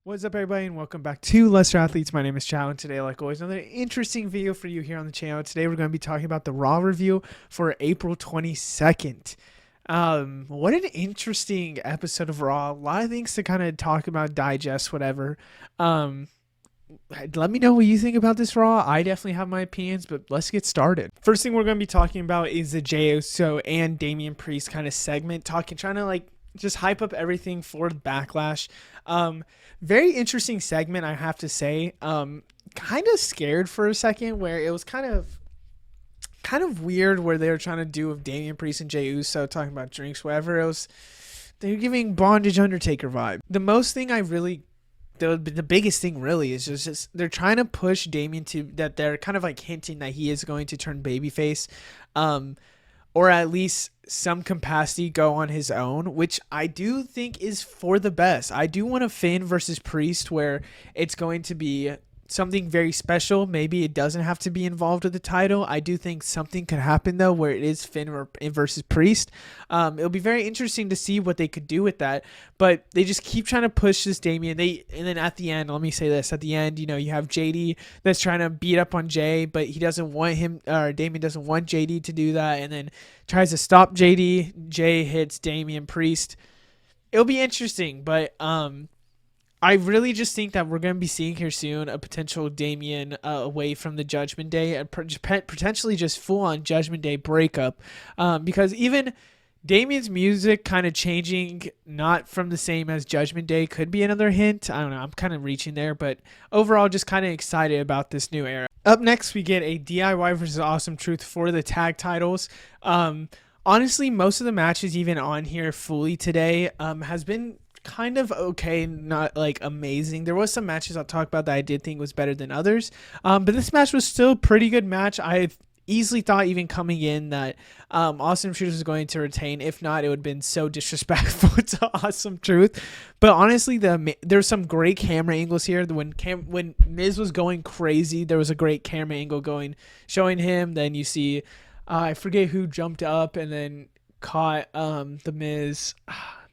What's up, everybody, and welcome back to Lesser Athletes. My name is Chow, and today, like always, another interesting video for you here on the channel. Today, we're going to be talking about the Raw review for April 22nd. What an interesting episode of Raw. A lot of things to kind of talk about, digest, whatever. Let me know what you think about this Raw. I definitely have my opinions, but let's get started. First thing we're going to be talking about is the Jey Uso and Damian Priest kind of segment, trying to just hype up everything for the Backlash. Very interesting segment, I have to say. Kind of scared for a second, where it was kind of weird, where they were trying to do with Damian Priest and Jey Uso talking about drinks, whatever. They were giving Bondage Undertaker vibe. The biggest thing really is just they're trying to push Damian to that. They're kind of like hinting that he is going to turn babyface, or at least some capacity go on his own, which I do think is for the best. I do want a Finn versus Priest where it's going to be something very special. Maybe it doesn't have to be involved with the title. I do think something could happen though where it is Finn versus Priest. It'll be very interesting to see what they could do with that, but they just keep trying to push this Damian. And then at the end, let me say this, at the end, you have JD that's trying to beat up on Jay, but he doesn't want him, or Damian doesn't want JD to do that, and then tries to stop JD. Jay hits Damian Priest. It'll be interesting, but I really just think that we're going to be seeing here soon a potential Damian away from the Judgment Day, potentially just full-on Judgment Day breakup, because even Damian's music kind of changing, not from the same as Judgment Day, could be another hint. I don't know. I'm kind of reaching there, but overall, just kind of excited about this new era. Up next, we get a DIY versus Awesome Truth for the tag titles. Honestly, most of the matches even on here fully today has been kind of okay, not like amazing. There was some matches I'll talk about that I did think was better than others, but this match was still a pretty good match. I easily thought, even coming in, that Awesome Truth was going to retain. If not, it would have been so disrespectful to Awesome Truth. But honestly, there's some great camera angles here. When Miz was going crazy, there was a great camera angle showing him. Then you see I forget who jumped up and then caught the Miz.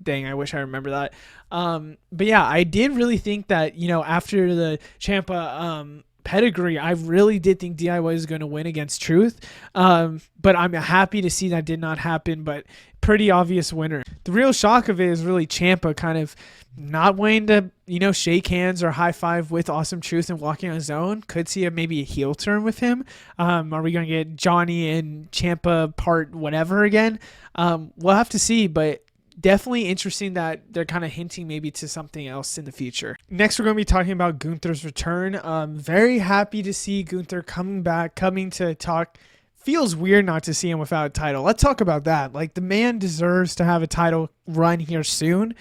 Dang, I wish I remember that. But yeah, I did really think that, after the Ciampa pedigree, I really did think DIY was going to win against Truth. But I'm happy to see that did not happen, but pretty obvious winner. The real shock of it is really Ciampa kind of not wanting to, shake hands or high five with Awesome Truth and walking on his own. Could see maybe a heel turn with him. Are we going to get Johnny and Ciampa part whatever again? We'll have to see, but definitely interesting that they're kind of hinting maybe to something else in the future. Next, we're going to be talking about Gunthers Return. Very happy to see Gunther coming to talk. Feels weird not to see him without a title. Let's talk about that. Like, the man deserves to have a title run here soon.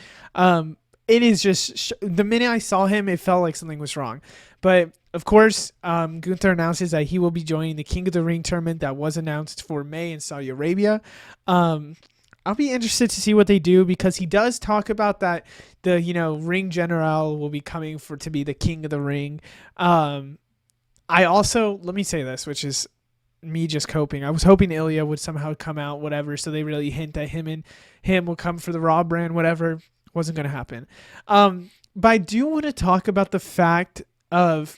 It is just, the minute I saw him, it felt like something was wrong. But of course, Gunther announces that he will be joining the King of the Ring tournament that was announced for May in Saudi Arabia. I'll be interested to see what they do, because he does talk about that the Ring General will be coming to be the King of the Ring. I also, let me say this, which is me just coping. I was hoping Ilya would somehow come out, whatever, so they really hint that him will come for the Raw brand, whatever. Wasn't going to happen. But I do want to talk about the fact of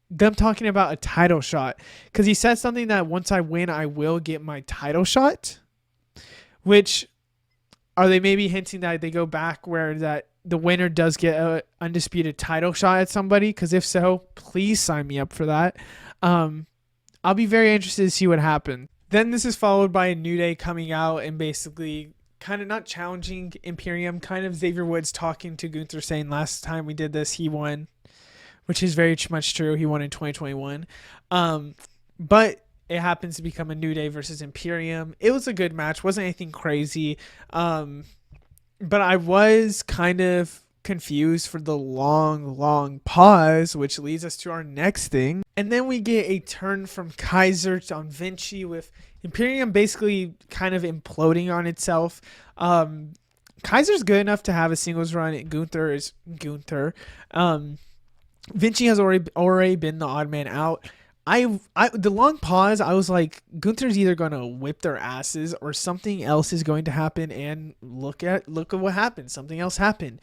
them talking about a title shot, because he said something that once I win, I will get my title shot. Which, are they maybe hinting that they go back where that the winner does get an undisputed title shot at somebody? Because if so, please sign me up for that. I'll be very interested to see what happens. Then this is followed by a New Day coming out and basically kind of not challenging Imperium. Kind of Xavier Woods talking to Gunther, saying last time we did this, he won. Which is very much true. He won in 2021. But it happens to become a New Day versus Imperium. It was a good match. Wasn't anything crazy. But I was kind of confused for the long pause, which leads us to our next thing. And then we get a turn from Kaiser on Vinci, with Imperium basically kind of imploding on itself. Kaiser's good enough to have a singles run. Gunther is Gunther. Vinci has already been the odd man out. The long pause, I was like, Gunther's either going to whip their asses or something else is going to happen, and look at what happened. Something else happened.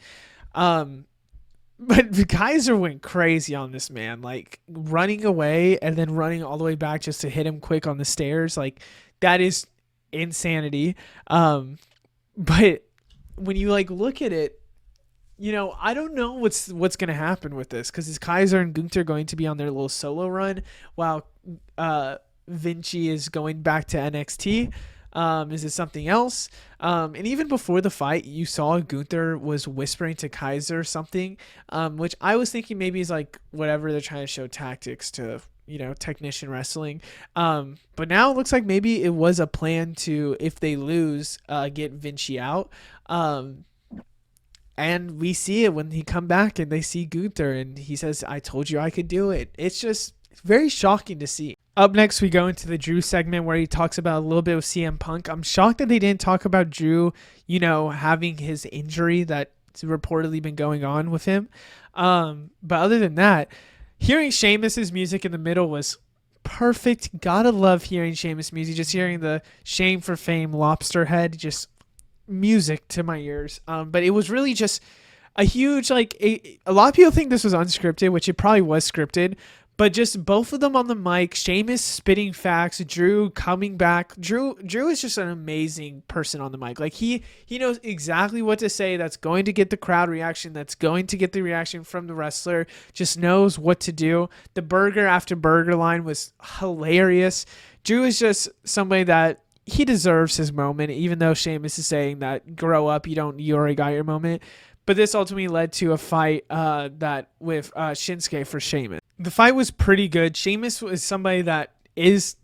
But Kaiser went crazy on this man, like running away and then running all the way back just to hit him quick on the stairs. Like that is insanity. But when you like look at it, I don't know what's gonna happen with this, because is Kaiser and Gunther going to be on their little solo run while Vinci is going back to NXT? Is it something else? And even before the fight, you saw Gunther was whispering to Kaiser something, which I was thinking maybe is like whatever they're trying to show tactics to, technician wrestling. But now it looks like maybe it was a plan to, if they lose, get Vinci out. And we see it when he come back and they see Gunther and he says, "I told you I could do it." It's just very shocking to see. Up next, we go into the Drew segment where he talks about a little bit of CM Punk. I'm shocked that they didn't talk about Drew, having his injury that's reportedly been going on with him. But other than that, hearing Sheamus's music in the middle was perfect. Gotta love hearing Sheamus music. Just hearing the Shame for Fame lobster head, just music to my ears. But it was really just a huge, a lot of people think this was unscripted, which it probably was scripted. But just both of them on the mic, Sheamus spitting facts, Drew coming back. Drew is just an amazing person on the mic. Like he knows exactly what to say that's going to get the crowd reaction, that's going to get the reaction from the wrestler, just knows what to do. The burger after burger line was hilarious. Drew is just somebody that he deserves his moment, even though Sheamus is saying that grow up, you already got your moment. But this ultimately led to a fight that with Shinsuke for Sheamus. The fight was pretty good. Sheamus was somebody that is,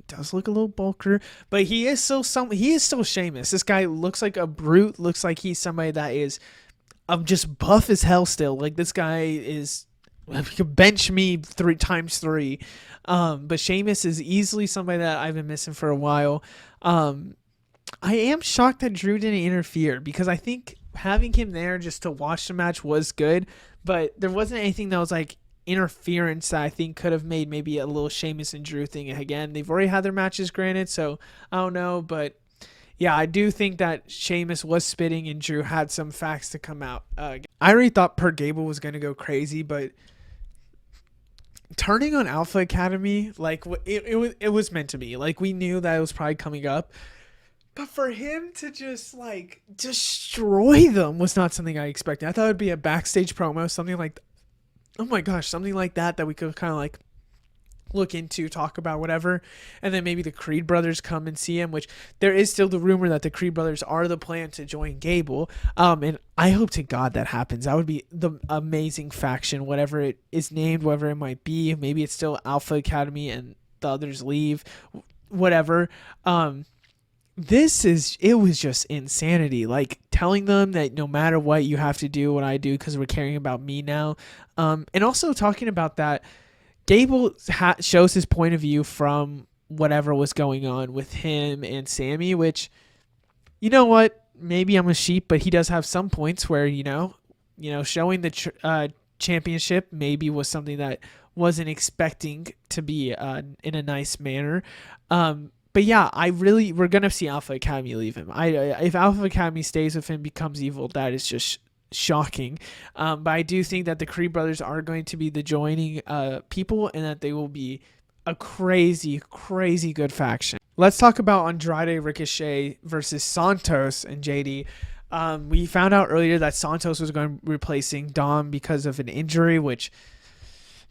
does look a little bulkier, but he is still Sheamus. This guy looks like a brute, looks like he's somebody that is just buff as hell still. Like this guy is, he could bench me 3x3. But Sheamus is easily somebody that I've been missing for a while. I am shocked that Drew didn't interfere, because I think having him there just to watch the match was good, but there wasn't anything that was like interference that I think could have made maybe a little Sheamus and Drew thing again. They've already had their matches, granted, so I don't know, but yeah, I do think that Sheamus was spitting and Drew had some facts to come out. I already thought Per Gable was going to go crazy, but turning on Alpha Academy, like it was meant to be. Like we knew that it was probably coming up. But for him to just like destroy them was not something I expected. I thought it would be a backstage promo, something like, oh my gosh, something like that we could kind of like look into, talk about, whatever. And then maybe the Creed brothers come and see him, which there is still the rumor that the Creed brothers are the plan to join Gable. And I hope to God that happens. That would be the amazing faction, whatever it is named, whatever it might be. Maybe it's still Alpha Academy and the others leave, whatever. It was just insanity. Like telling them that no matter what, you have to do what I do because we're caring about me now. And also talking about that Gable shows his point of view from whatever was going on with him and Sammy, which, you know what, maybe I'm a sheep, but he does have some points where, showing the championship maybe was something that wasn't expecting to be in a nice manner. But yeah, we're going to see Alpha Academy leave him. If Alpha Academy stays with him, becomes evil, that is just shocking. But I do think that the Creed brothers are going to be the joining people, and that they will be a crazy, crazy good faction. Let's talk about Andrade Ricochet versus Santos and JD. We found out earlier that Santos was going to be replacing Dom because of an injury, which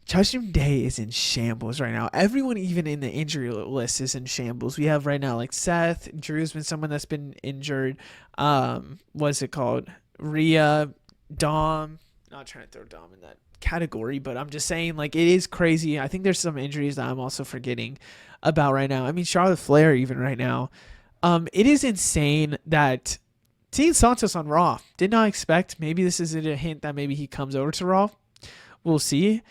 Judgment Day is in shambles right now. Everyone, even in the injury list, is in shambles. We have right now like Seth. Drew's been someone that's been injured. What's it called? Rhea, Dom. Not trying to throw Dom in that category, but I'm just saying, like, it is crazy. I think there's some injuries that I'm also forgetting about right now. I mean, Charlotte Flair even right now. It is insane that seeing Santos on Raw, did not expect. Maybe this is a hint that maybe he comes over to Raw. We'll see.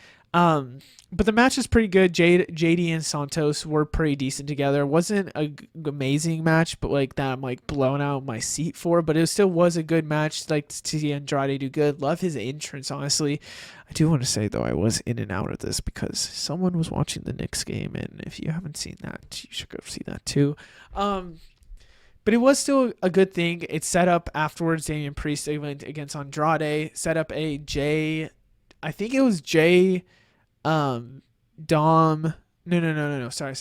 But the match is pretty good. JD and Santos were pretty decent together. It wasn't an amazing match, but like that I'm like blown out my seat for, but it still was a good match. Like to see Andrade do good. Love his entrance, honestly. I do want to say though, I was in and out of this because someone was watching the Knicks game, and if you haven't seen that, you should go see that too. But But it was still a good thing. It set up afterwards Damian Priest against Andrade, set up a J, I think it was J, Dom, no, sorry.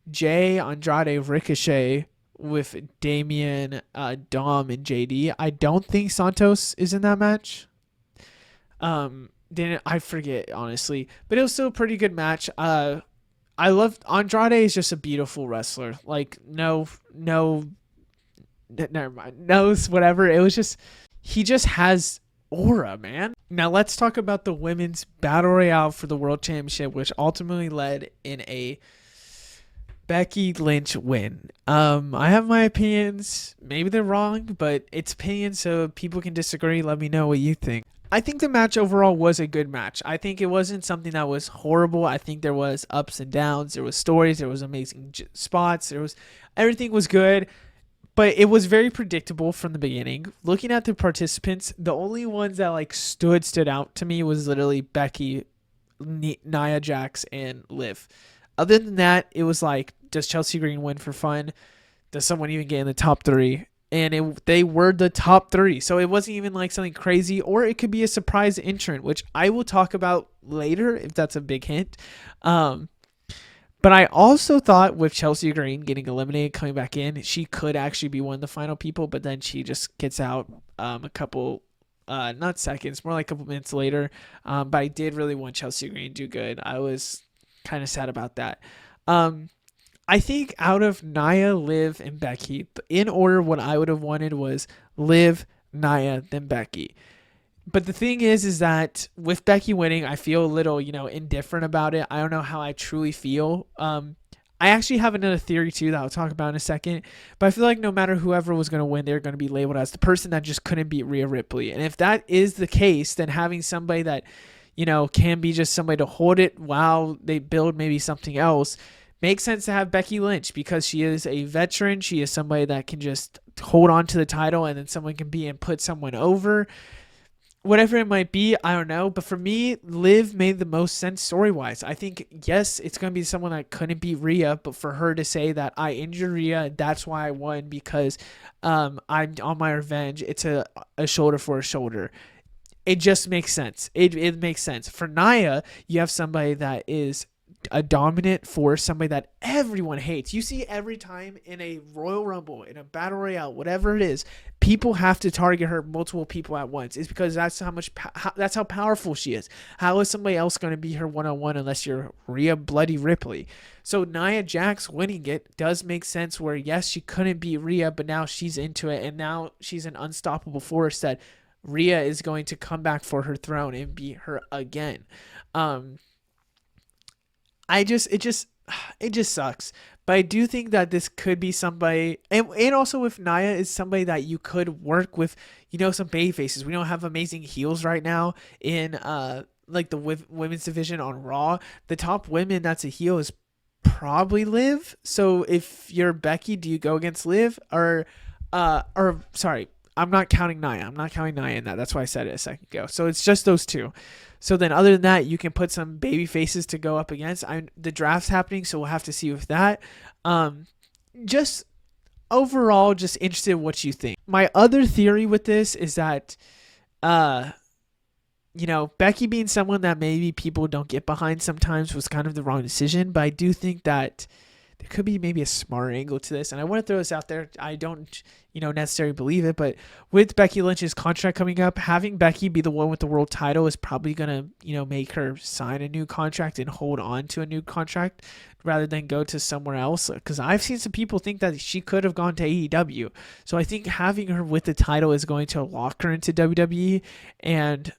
Jay, Andrade, Ricochet with Damian, Dom, and JD. I don't think Santos is in that match. Then I forget, honestly, but it was still a pretty good match. I love Andrade is just a beautiful wrestler. Like no, never mind, knows whatever. It was just he just has aura, man. Now let's talk about the women's battle royale for the world championship, which ultimately led in a Becky Lynch win. I have my opinions. Maybe they're wrong, but it's opinions, so people can disagree. Let me know what you think. I think the match overall was a good match. I think it wasn't something that was horrible. I think there was ups and downs. There was stories. There was amazing spots. Everything was good, but it was very predictable from the beginning. Looking at the participants, the only ones that like stood out to me was literally Becky, Nia Jax, and Liv. Other than that, it was like, does Chelsea Green win for fun? Does someone even get in the top 3? And they were the top 3. So it wasn't even like something crazy, or it could be a surprise entrant, which I will talk about later if that's a big hint. But I also thought with Chelsea Green getting eliminated, coming back in, she could actually be one of the final people, but then she just gets out a couple, not seconds, more like a couple minutes later. But I did really want Chelsea Green to do good. I was kind of sad about that. I think out of Nia, Liv, and Becky, in order, what I would have wanted was Liv, Nia, then Becky. But the thing is that with Becky winning, I feel a little, indifferent about it. I don't know how I truly feel. I actually have another theory too that I'll talk about in a second. But I feel like no matter whoever was going to win, they're going to be labeled as the person that just couldn't beat Rhea Ripley. And if that is the case, then having somebody that can be just somebody to hold it while they build maybe something else, makes sense to have Becky Lynch, because she is a veteran. She is somebody that can just hold on to the title, and then someone can be and put someone over. Whatever it might be, I don't know. But for me, Liv made the most sense story-wise. I think, yes, it's going to be someone that couldn't beat Rhea, but for her to say that I injured Rhea, that's why I won, because I'm on my revenge. It's a shoulder for a shoulder. It just makes sense. It makes sense. For Nia, you have somebody that is a dominant force, somebody that everyone hates. You see every time in a Royal Rumble, in a Battle Royale, whatever it is, people have to target her, multiple people at once. It's because that's that's how powerful she is. How is somebody else going to be her one-on-one unless you're Rhea Bloody Ripley? So Nia Jax winning it does make sense, where yes, she couldn't beat Rhea, but now she's into it, and now she's an unstoppable force that Rhea is going to come back for her throne and beat her again. It just sucks. But I do think that this could be somebody, and also with Nia is somebody that you could work with, some baby faces. We don't have amazing heels right now in like the women's division on Raw. The top women that's a heel is probably Liv. So if you're Becky, do you go against Liv or sorry, I'm not counting Nia. I'm not counting Nia in that. That's why I said it a second ago. So it's just those two. So then other than that, you can put some baby faces to go up against. The draft's happening, so we'll have to see with that. Just overall, just interested in what you think. My other theory with this is that, Becky being someone that maybe people don't get behind sometimes was kind of the wrong decision. But I do think that there could be maybe a smart angle to this. And I want to throw this out there. I don't, necessarily believe it, but with Becky Lynch's contract coming up, having Becky be the one with the world title is probably going to, make her sign a new contract and hold on to a new contract rather than go to somewhere else. Because I've seen some people think that she could have gone to AEW. So I think having her with the title is going to lock her into WWE, and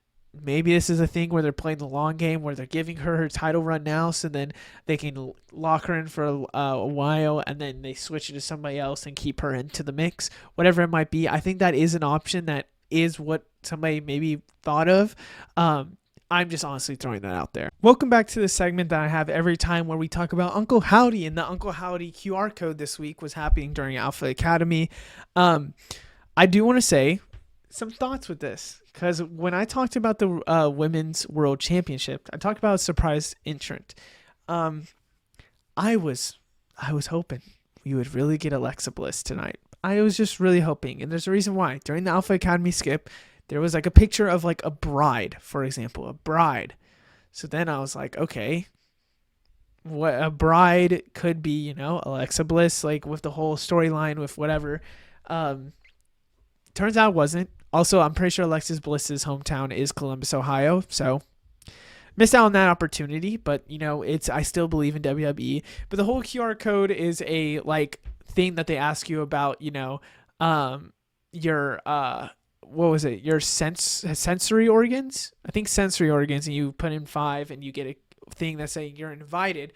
maybe this is a thing where they're playing the long game, where they're giving her title run now, so then they can lock her in for a while, and then they switch it to somebody else and keep her into the mix, whatever it might be. I think that is an option that is what somebody maybe thought of. I'm just honestly throwing that out there. Welcome back to the segment that I have every time where we talk about Uncle Howdy, and the Uncle Howdy QR code this week was happening during Alpha Academy. I do want to say some thoughts with this, because when I talked about the Women's World Championship, I talked about a surprise entrant. I was hoping we would really get Alexa Bliss tonight. I was just really hoping, and there's a reason why. During the Alpha Academy skip, there was like a picture of like a bride, for example, a bride. So then I was like, okay, what a bride could be, you know, Alexa Bliss, like with the whole storyline with whatever. Turns out it wasn't. Also, I'm pretty sure Alexa Bliss's hometown is Columbus, Ohio, so missed out on that opportunity. But you know, I still believe in WWE. But the whole QR code is a like thing that they ask you about, you know, your what was it? Your sensory organs. I think sensory organs, and you put in 5, and you get a thing that's saying you're invited.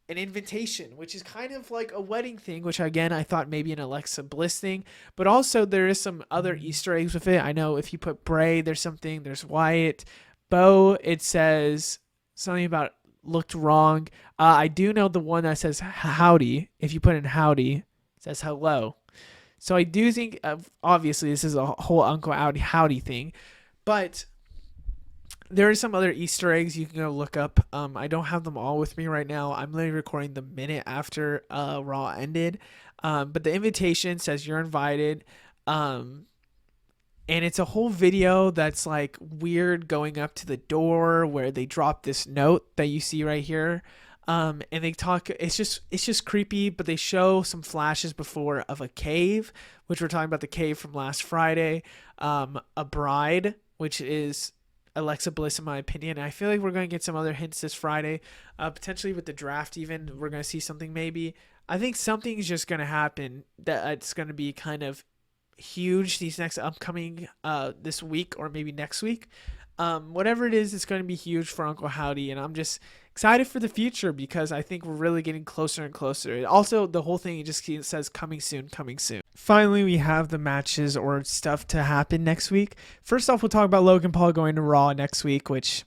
An invitation, which is kind of like a wedding thing, which again I thought maybe an Alexa Bliss thing, but also there is some other Easter eggs with it. I know if you put Bray, there's something. There's Wyatt, Bo. It says something about looked wrong. I do know the one that says Howdy. If you put in Howdy, it says hello. So I do think obviously this is a whole Uncle Howdy thing, but there are some other Easter eggs you can go look up. I don't have them all with me right now. I'm literally recording the minute after Raw ended. But the invitation says you're invited. And it's a whole video that's like weird going up to the door where they drop this note that you see right here. And they talk, it's just creepy, but they show some flashes before of a cave, which we're talking about the cave from last Friday. A bride, which is Alexa Bliss, in my opinion. I feel like we're going to get some other hints this Friday, potentially with the draft. Even we're going to see something. Maybe I think something's just going to happen that it's going to be kind of huge these next upcoming this week or maybe next week. Whatever it is, it's going to be huge for Uncle Howdy, and I'm just excited for the future because I think we're really getting closer and closer. Also, the whole thing, it just says coming soon, coming soon. Finally, we have the matches or stuff to happen next week. First off, we'll talk about Logan Paul going to Raw next week, which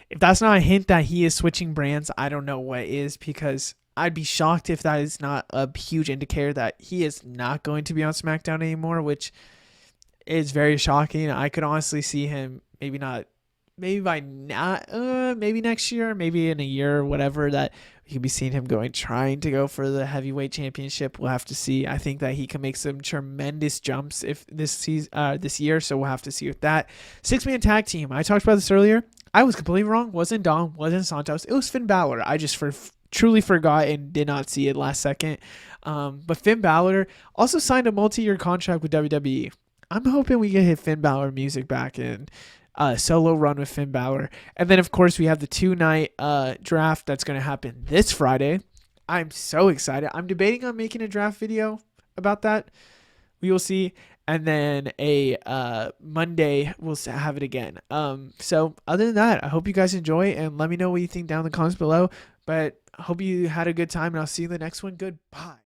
if that's not a hint that he is switching brands, I don't know what is, because I'd be shocked if that is not a huge indicator that he is not going to be on SmackDown anymore, which is very shocking. I could honestly see him maybe next year, maybe in a year or whatever, that we could be seeing him trying to go for the heavyweight championship. We'll have to see. I think that he can make some tremendous jumps if this year, so we'll have to see with that. 6-man tag team. I talked about this earlier. I was completely wrong. Wasn't Dom, wasn't Santos. It was Finn Balor. I just truly forgot and did not see it last second. But Finn Balor also signed a multi-year contract with WWE. I'm hoping we can hit Finn Balor music back in solo run with Finn Balor. And then, of course, we have the 2-night draft that's going to happen this Friday. I'm so excited. I'm debating on making a draft video about that. We will see. And then a Monday, we'll have it again. So other than that, I hope you guys enjoy, and let me know what you think down in the comments below. But I hope you had a good time, and I'll see you in the next one. Goodbye.